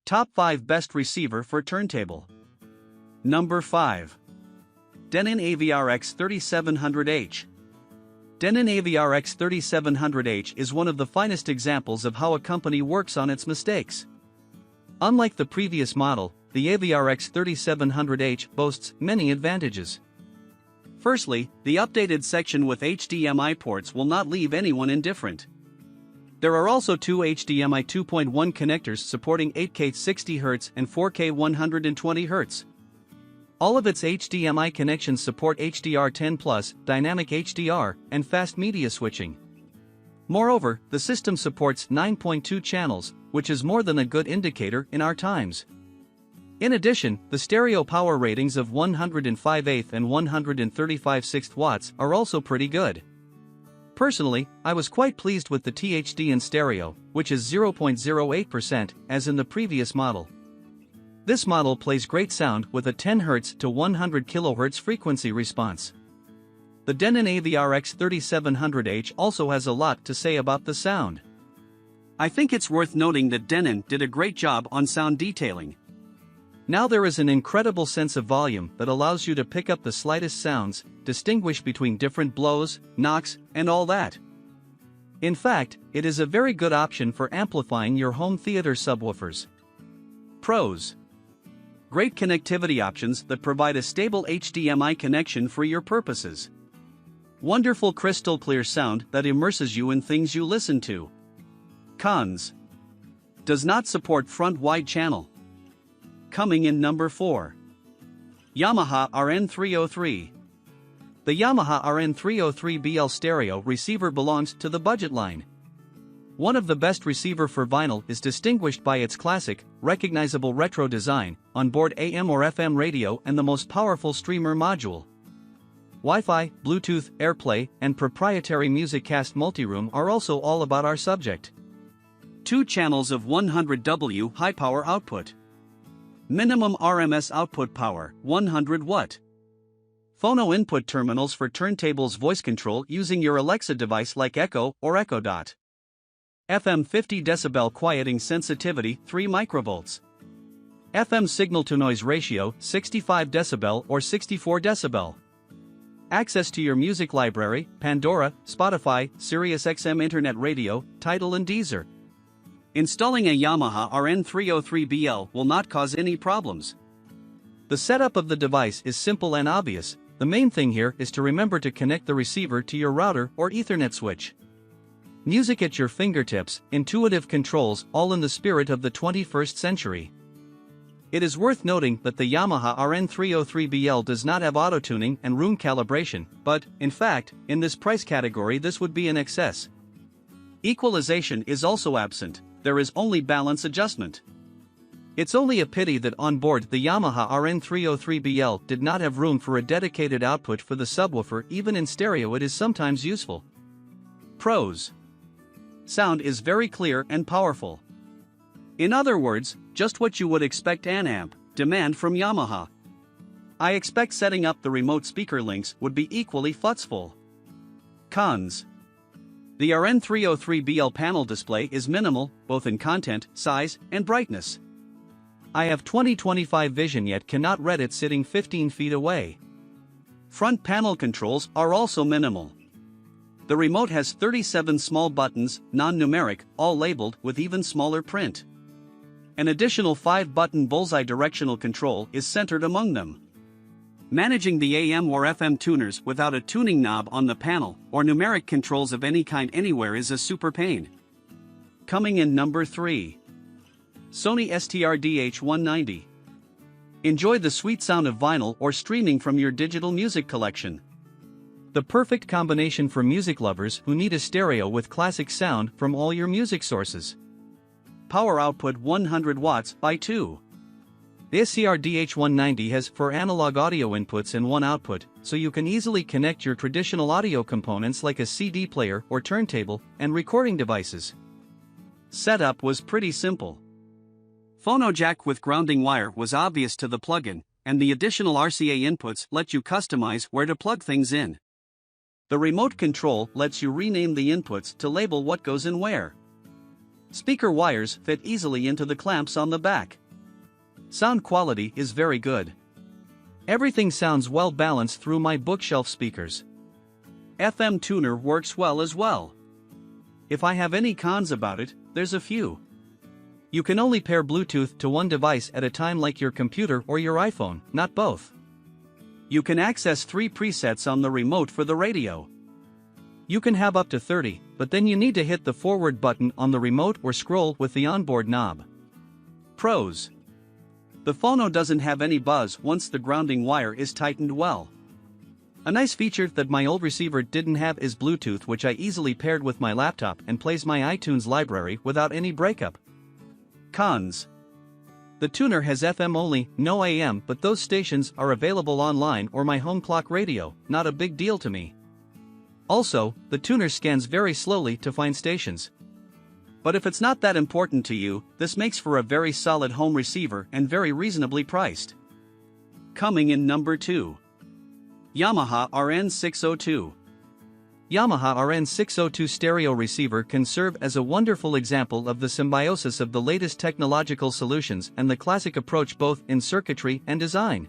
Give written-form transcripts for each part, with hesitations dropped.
Top 5 Best Receiver for Turntable. Number 5. Denon AVR-X3700H. Denon AVR-X3700H is one of the finest examples of how a company works on its mistakes. Unlike the previous model, the AVR-X3700H boasts many advantages. Firstly, the updated section with HDMI ports will not leave anyone indifferent. There are also two HDMI 2.1 connectors supporting 8K 60Hz and 4K 120Hz. All of its HDMI connections support HDR10+, dynamic HDR, and fast media switching. Moreover, the system supports 9.2 channels, which is more than a good indicator in our times. In addition, the stereo power ratings of 105/8 and 135/6 watts are also pretty good. Personally, I was quite pleased with the THD in stereo, which is 0.08% as in the previous model. This model plays great sound with a 10 Hz to 100 kHz frequency response. The Denon AVR-X3700H also has a lot to say about the sound. I think it's worth noting that Denon did a great job on sound detailing. Now there is an incredible sense of volume that allows you to pick up the slightest sounds, distinguish between different blows, knocks, and all that. In fact, it is a very good option for amplifying your home theater subwoofers. Pros: great connectivity options that provide a stable HDMI connection for your purposes. Wonderful crystal clear sound that immerses you in things you listen to. Cons: does not support front wide channel. Coming in number 4. Yamaha RN303. The Yamaha RN303 BL stereo receiver belongs to the budget line. One of the best receiver for vinyl is distinguished by its classic, recognizable retro design, onboard AM or FM radio and the most powerful streamer module. Wi-Fi, Bluetooth, AirPlay, and proprietary MusicCast multiroom are also all about our subject. 2 channels of 100W high power output. Minimum RMS output power, 100 watt. Phono input terminals for turntables voice control using your Alexa device like Echo or Echo Dot. FM 50 decibel quieting sensitivity, 3 microvolts. FM signal-to-noise ratio, 65 decibel or 64 decibel. Access to your music library, Pandora, Spotify, SiriusXM Internet Radio, Tidal and Deezer. Installing a Yamaha RN303 BL will not cause any problems. The setup of the device is simple and obvious. The main thing here is to remember to connect the receiver to your router or Ethernet switch. Music at your fingertips, intuitive controls, all in the spirit of the 21st century. It is worth noting that the Yamaha RN303 BL does not have auto-tuning and room calibration, but, in fact, in this price category this would be an excess. Equalization is also absent. There is only balance adjustment. It's only a pity that on board the Yamaha RN303 BL did not have room for a dedicated output for the subwoofer. Even in stereo it is sometimes useful. Pros: sound is very clear and powerful. In other words, just what you would expect an amp demand from Yamaha. I expect setting up the remote speaker links would be equally futzful. Cons: the RN303 BL panel display is minimal, both in content, size, and brightness. I have 20/25 vision yet cannot read it sitting 15 feet away. Front panel controls are also minimal. The remote has 37 small buttons, non-numeric, all labeled with even smaller print. An additional 5-button bullseye directional control is centered among them. Managing the AM or FM tuners without a tuning knob on the panel or numeric controls of any kind anywhere is a super pain. Coming in number 3. Sony STRDH190. Enjoy the sweet sound of vinyl or streaming from your digital music collection. The perfect combination for music lovers who need a stereo with classic sound from all your music sources. Power output 100 watts by 2. The STRDH190 has 4 analog audio inputs and 1 output, so you can easily connect your traditional audio components like a CD player or turntable and recording devices. Setup was pretty simple. Phono jack with grounding wire was obvious to the plug-in, and the additional RCA inputs let you customize where to plug things in. The remote control lets you rename the inputs to label what goes in where. Speaker wires fit easily into the clamps on the back. Sound quality is very good. Everything sounds well balanced through my bookshelf speakers. FM tuner works well as well. If I have any cons about it, there's a few. You can only pair Bluetooth to one device at a time like your computer or your iPhone, not both. You can access 3 presets on the remote for the radio. You can have up to 30, but then you need to hit the forward button on the remote or scroll with the onboard knob. Pros: the phono doesn't have any buzz once the grounding wire is tightened well. A nice feature that my old receiver didn't have is Bluetooth, which I easily paired with my laptop and plays my iTunes library without any breakup. Cons: the tuner has FM only, no AM, but those stations are available online or my home clock radio, not a big deal to me. Also, the tuner scans very slowly to find stations. But if it's not that important to you, this makes for a very solid home receiver and very reasonably priced. Coming in number 2. Yamaha RN602. Yamaha RN602 stereo receiver can serve as a wonderful example of the symbiosis of the latest technological solutions and the classic approach both in circuitry and design.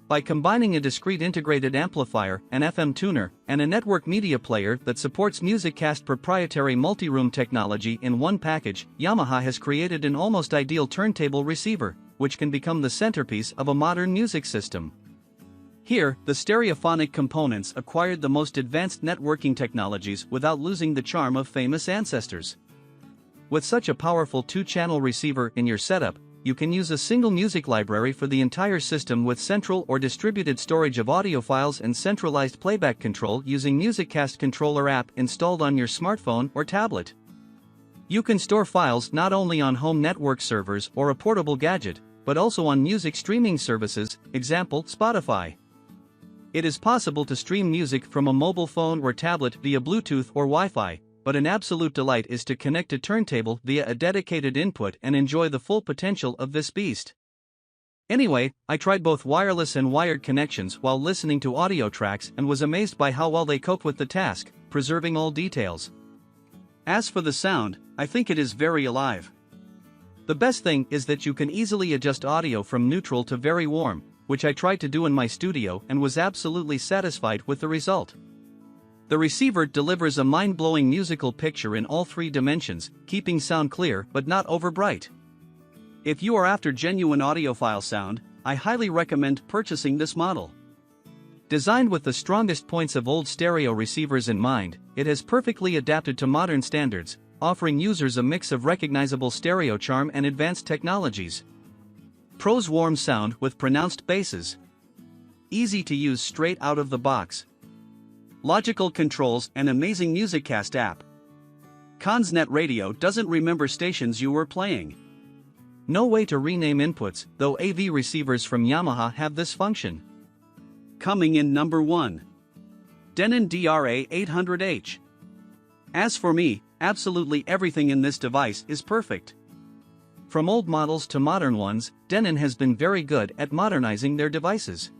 By combining a discrete integrated amplifier, an FM tuner, and a network media player that supports MusicCast proprietary multi-room technology in one package, Yamaha has created an almost ideal turntable receiver, which can become the centerpiece of a modern music system. Here, the stereophonic components acquired the most advanced networking technologies without losing the charm of famous ancestors. With such a powerful 2-channel receiver in your setup, you can use a single music library for the entire system with central or distributed storage of audio files and centralized playback control using MusicCast controller app installed on your smartphone or tablet. You can store files not only on home network servers or a portable gadget, but also on music streaming services, example Spotify. It is possible to stream music from a mobile phone or tablet via Bluetooth or Wi-Fi, but an absolute delight is to connect a turntable via a dedicated input and enjoy the full potential of this beast. Anyway, I tried both wireless and wired connections while listening to audio tracks and was amazed by how well they cope with the task, preserving all details. As for the sound, I think it is very alive. The best thing is that you can easily adjust audio from neutral to very warm, which I tried to do in my studio and was absolutely satisfied with the result. The receiver delivers a mind-blowing musical picture in all 3 dimensions, keeping sound clear but not over-bright. If you are after genuine audiophile sound, I highly recommend purchasing this model. Designed with the strongest points of old stereo receivers in mind, it has perfectly adapted to modern standards, offering users a mix of recognizable stereo charm and advanced technologies. Pros: warm sound with pronounced basses. Easy to use straight out of the box. Logical controls and amazing MusicCast app. Cons: net radio doesn't remember stations you were playing. No way to rename inputs, though AV receivers from Yamaha have this function. Coming in number 1. Denon DRA-800H. As for me, absolutely everything in this device is perfect. From old models to modern ones, Denon has been very good at modernizing their devices.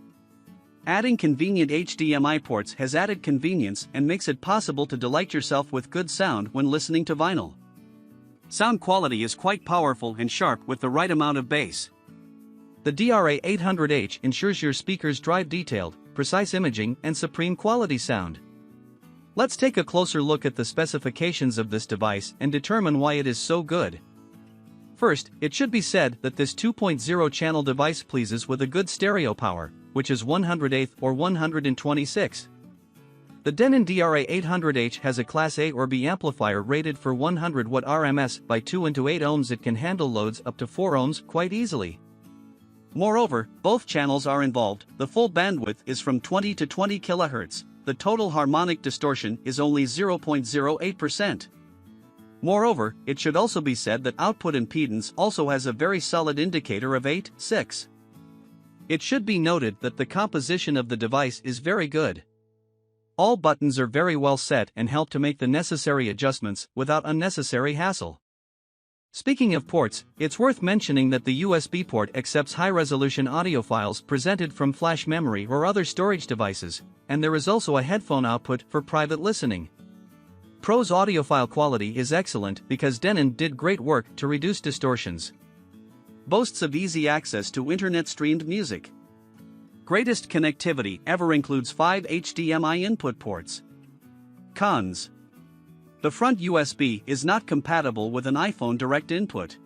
Adding convenient HDMI ports has added convenience and makes it possible to delight yourself with good sound when listening to vinyl. Sound quality is quite powerful and sharp with the right amount of bass. The DRA-800H ensures your speakers drive detailed, precise imaging and supreme quality sound. Let's take a closer look at the specifications of this device and determine why it is so good. First, it should be said that this 2.0 channel device pleases with a good stereo power, which is 1/8 or 126. The Denon DRA-800H has a Class A or B amplifier rated for 100 watt RMS by 2 into 8 ohms. It can handle loads up to 4 ohms quite easily. Moreover, both channels are involved. The full bandwidth is from 20 to 20 kHz. The total harmonic distortion is only 0.08%. Moreover, it should also be said that output impedance also has a very solid indicator of 8.6. It should be noted that the composition of the device is very good. All buttons are very well set and help to make the necessary adjustments without unnecessary hassle. Speaking of ports, it's worth mentioning that the USB port accepts high-resolution audio files presented from flash memory or other storage devices, and there is also a headphone output for private listening. Pros audiophile quality is excellent because Denon did great work to reduce distortions. Boasts of easy access to internet-streamed music. Greatest connectivity ever includes 5 HDMI input ports. Cons. The front USB is not compatible with an iPhone direct input.